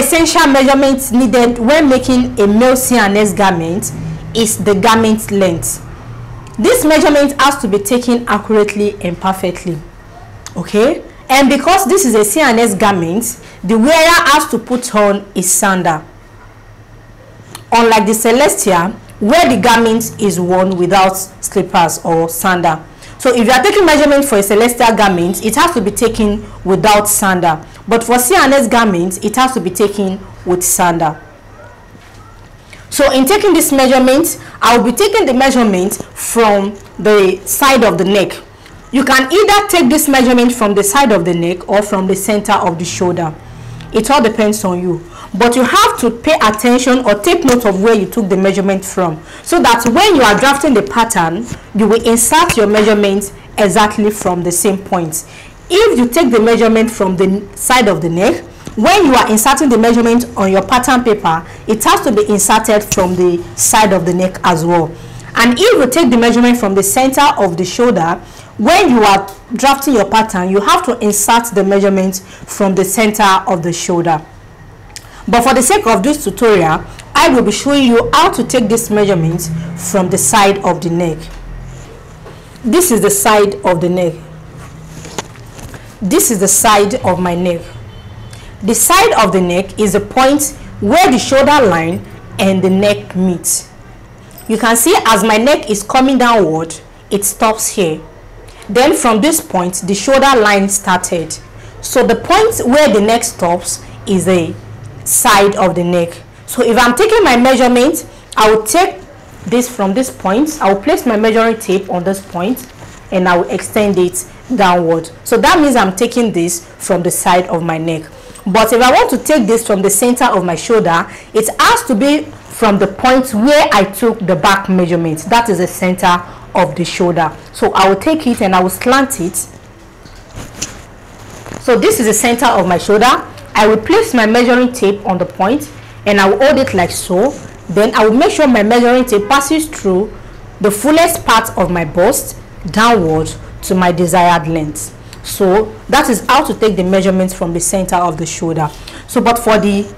essential measurement needed when making a male C&S garment is the garment length. This measurement has to be taken accurately and perfectly. Okay, and because this is a C&S garment, the wearer has to put on a sandal, unlike the Celestia, where the garment is worn without slippers or sandal. So if you are taking measurement for a Celestial garment, it has to be taken without sandal. But for C&S garments, it has to be taken with sandal. So in taking this measurement, I will be taking the measurement from the side of the neck. You can either take this measurement from the side of the neck or from the center of the shoulder. It all depends on you. But you have to pay attention or take note of where you took the measurement from, so that when you are drafting the pattern, you will insert your measurement exactly from the same point. If you take the measurement from the side of the neck, when you are inserting the measurement on your pattern paper, it has to be inserted from the side of the neck as well. And if you take the measurement from the center of the shoulder, when you are drafting your pattern, you have to insert the measurement from the center of the shoulder. But for the sake of this tutorial, I will be showing you how to take this measurement from the side of the neck. This is the side of the neck. This is the side of my neck. The side of the neck is the point where the shoulder line and the neck meet. You can see as my neck is coming downward, it stops here. Then from this point, the shoulder line started. So the point where the neck stops is the side of the neck. So if I'm taking my measurement, I will take this from this point. I will place my measuring tape on this point and I will extend it downward. So that means I'm taking this from the side of my neck. But if I want to take this from the center of my shoulder, it has to be from the point where I took the back measurement. That is the center of the shoulder. So I will take it and I will slant it. So this is the center of my shoulder. I will place my measuring tape on the point and I will hold it like so. Then I will make sure my measuring tape passes through the fullest part of my bust downward to my desired length. So that is how to take the measurements from the center of the shoulder. So but for the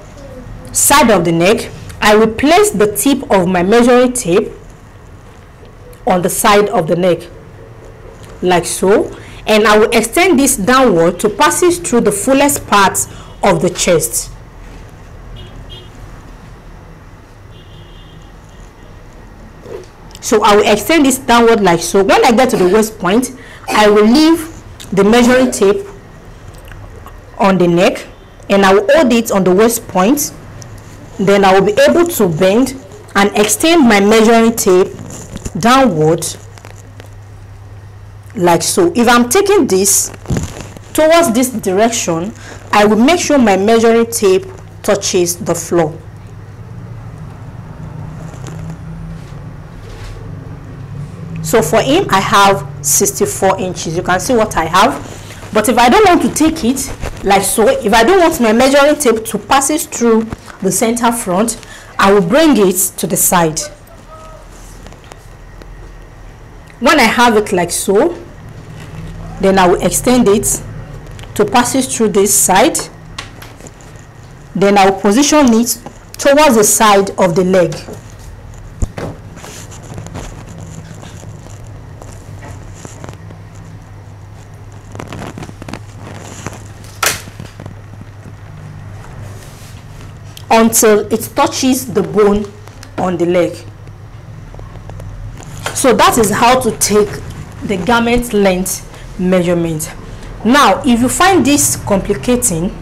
side of the neck, I will place the tip of my measuring tape on the side of the neck like so, and I will extend this downward to pass it through the fullest part of the chest. So I will extend this downward like so. When I get to the waist point, I will leave the measuring tape on the neck and I will hold it on the waist point. Then I will be able to bend and extend my measuring tape downward like so. If I'm taking this towards this direction, I will make sure my measuring tape touches the floor. So for him, I have 64 inches. You can see what I have. But if I don't want to take it like so, if I don't want my measuring tape to pass it through the center front, I will bring it to the side. When I have it like so, then I will extend it to pass it through this side. Then I will position it towards the side of the leg. Until it touches the bone on the leg. So that is how to take the garment length measurement. Now, if you find this complicating,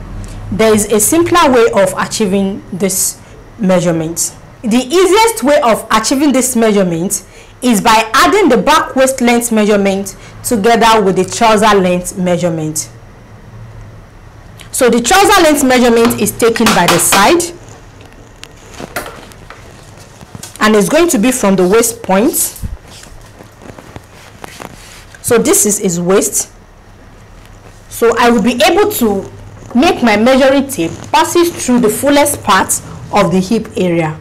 there is a simpler way of achieving this measurement. The easiest way of achieving this measurement is by adding the back waist length measurement together with the trouser length measurement. So the trouser length measurement is taken by the side and it's going to be from the waist point. So this is his waist. So I will be able to make my measuring tape passes through the fullest part of the hip area.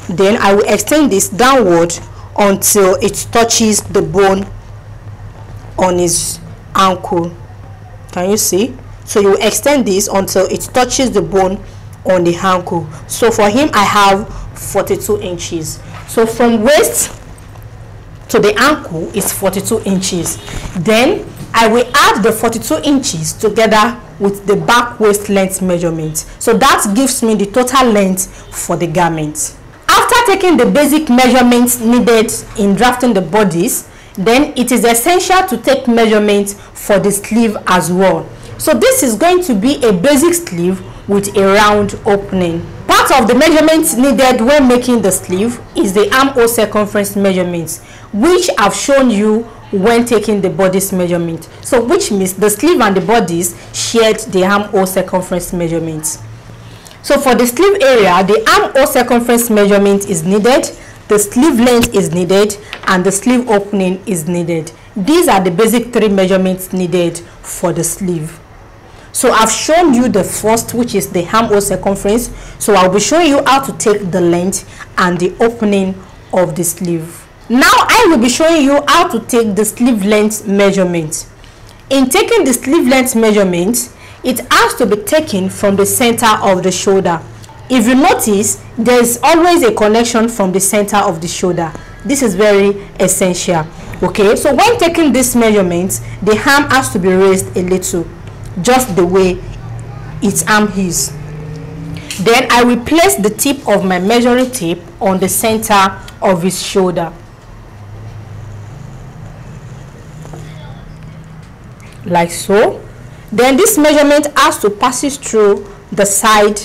Then I will extend this downward until it touches the bone on his ankle. Can you see? So you extend this until it touches the bone on the ankle. So for him, I have 42 inches. So from waist to the ankle is 42 inches. Then I will add the 42 inches together with the back waist length measurement. So that gives me the total length for the garment. After taking the basic measurements needed in drafting the bodice, then it is essential to take measurements for the sleeve as well. So this is going to be a basic sleeve with a round opening. Part of the measurements needed when making the sleeve is the armhole circumference measurements, which I've shown you when taking the bodice measurement. So which means the sleeve and the bodice shared the armhole circumference measurements. So for the sleeve area, the armhole circumference measurement is needed, the sleeve length is needed, and the sleeve opening is needed. These are the basic 3 measurements needed for the sleeve. So I've shown you the first, which is the armhole circumference. So I'll be showing you how to take the length and the opening of the sleeve. Now I will be showing you how to take the sleeve length measurement. In taking the sleeve length measurement, it has to be taken from the center of the shoulder. If you notice, there is always a connection from the center of the shoulder. This is very essential. Okay, so when taking this measurement, the arm has to be raised a little, just the way its arm is. Then I will place the tip of my measuring tape on the center of his shoulder, like so. Then this measurement has to pass through the side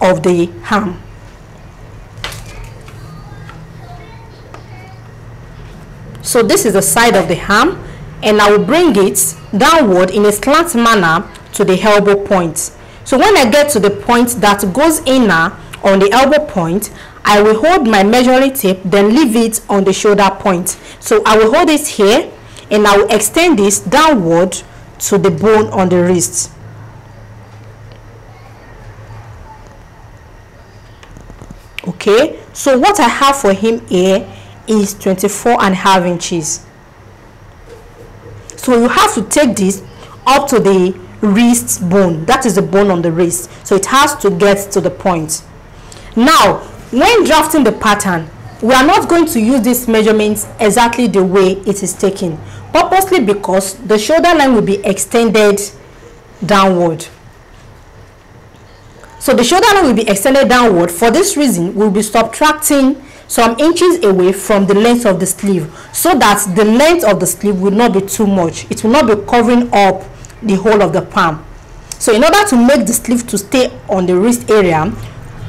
of the arm. So this is the side of the arm, and I will bring it downward in a slant manner to the elbow point. So when I get to the point that goes inner on the elbow point, I will hold my measuring tape, then leave it on the shoulder point. So I will hold it here, and I will extend this downward to the bone on the wrist. Okay, so what I have for him here is 24.5 inches. So you have to take this up to the wrist bone. That is the bone on the wrist. So it has to get to the point. Now, when drafting the pattern, we are not going to use these measurements exactly the way it is taken, purposely because the shoulder line will be extended downward. So the shoulder line will be extended downward. For this reason, we'll be subtracting some inches away from the length of the sleeve, so that the length of the sleeve will not be too much. It will not be covering up the whole of the palm. So in order to make the sleeve to stay on the wrist area,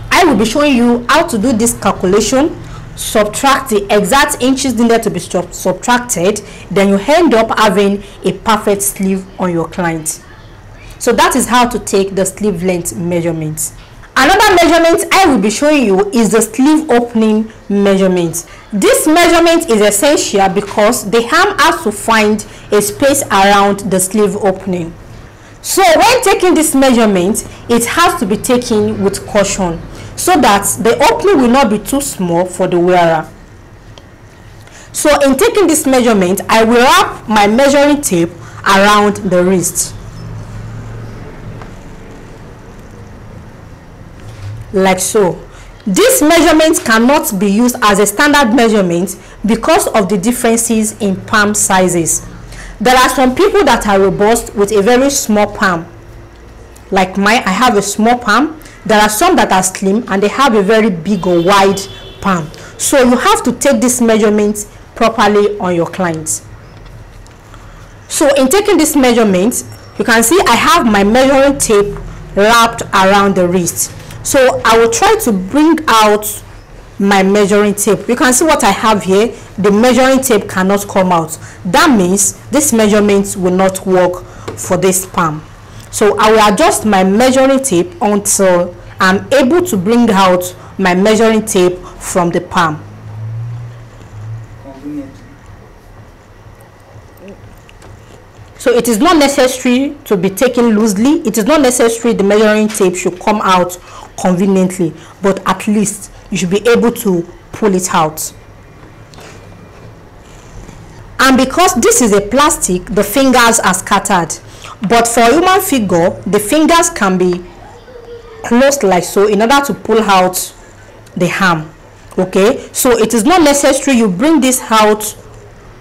I will be showing you how to do this calculation. Subtract the exact inches needed to be subtracted, then you end up having a perfect sleeve on your client. So that is how to take the sleeve length measurements. Another measurement I will be showing you is the sleeve opening measurement. This measurement is essential because the arm has to find a space around the sleeve opening. So when taking this measurement, it has to be taken with caution, so that the opening will not be too small for the wearer. So in taking this measurement, I will wrap my measuring tape around the wrist, like so. This measurement cannot be used as a standard measurement because of the differences in palm sizes. There are some people that are robust with a very small palm. Like mine, I have a small palm. There are some that are slim and they have a very big or wide palm. So you have to take this measurement properly on your clients. So in taking this measurement, you can see I have my measuring tape wrapped around the wrist. So I will try to bring out my measuring tape. You can see what I have here. The measuring tape cannot come out. That means this measurement will not work for this palm. So I will adjust my measuring tape until I'm able to bring out my measuring tape from the palm. So it is not necessary to be taken loosely. It is not necessary the measuring tape should come out conveniently, but at least you should be able to pull it out. And because this is a plastic, the fingers are scattered. But for a human figure, the fingers can be closed like so in order to pull out the arm. Okay, so it is not necessary you bring this out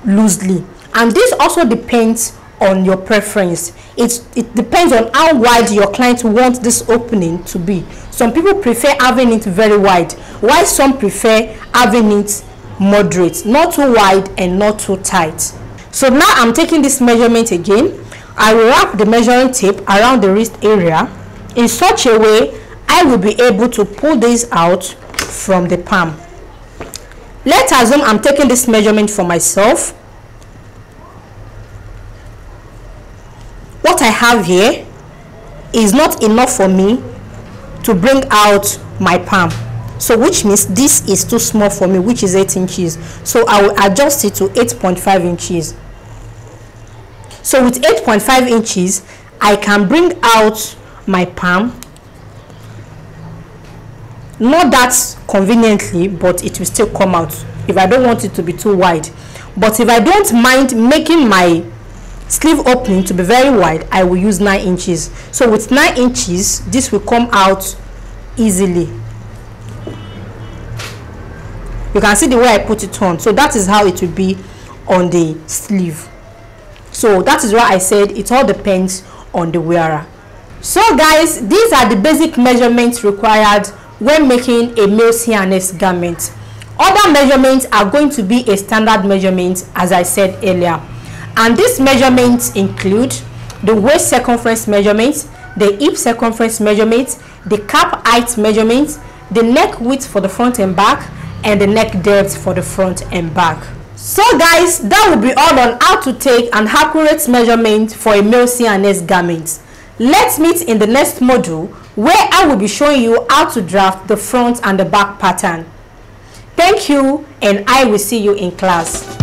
loosely, and this also depends on your preference. It depends on how wide your client wants this opening to be. Some people prefer having it very wide, while some prefer having it moderate, not too wide and not too tight. So now I'm taking this measurement again. I will wrap the measuring tape around the wrist area in such a way I will be able to pull this out from the palm. Let's assume I'm taking this measurement for myself. What I have here is not enough for me to bring out my palm, so which means this is too small for me, which is 8 inches. So I will adjust it to 8.5 inches. So with 8.5 inches I can bring out my palm, not that conveniently, but it will still come out if I don't want it to be too wide. But if I don't mind making my sleeve opening to be very wide, I will use 9 inches. So with 9 inches this will come out easily. You can see the way I put it on. So that is how it will be on the sleeve. So that is why I said it all depends on the wearer. So guys, these are the basic measurements required when making a male C&S garment. Other measurements are going to be a standard measurement, as I said earlier, and these measurements include the waist circumference measurement, the hip circumference measurement, the cap height measurement, the neck width for the front and back, and the neck depth for the front and back. So guys, that will be all on how to take an accurate measurement for a male C&S garment. Let's meet in the next module where I will be showing you how to draft the front and the back pattern. Thank you, and I will see you in class.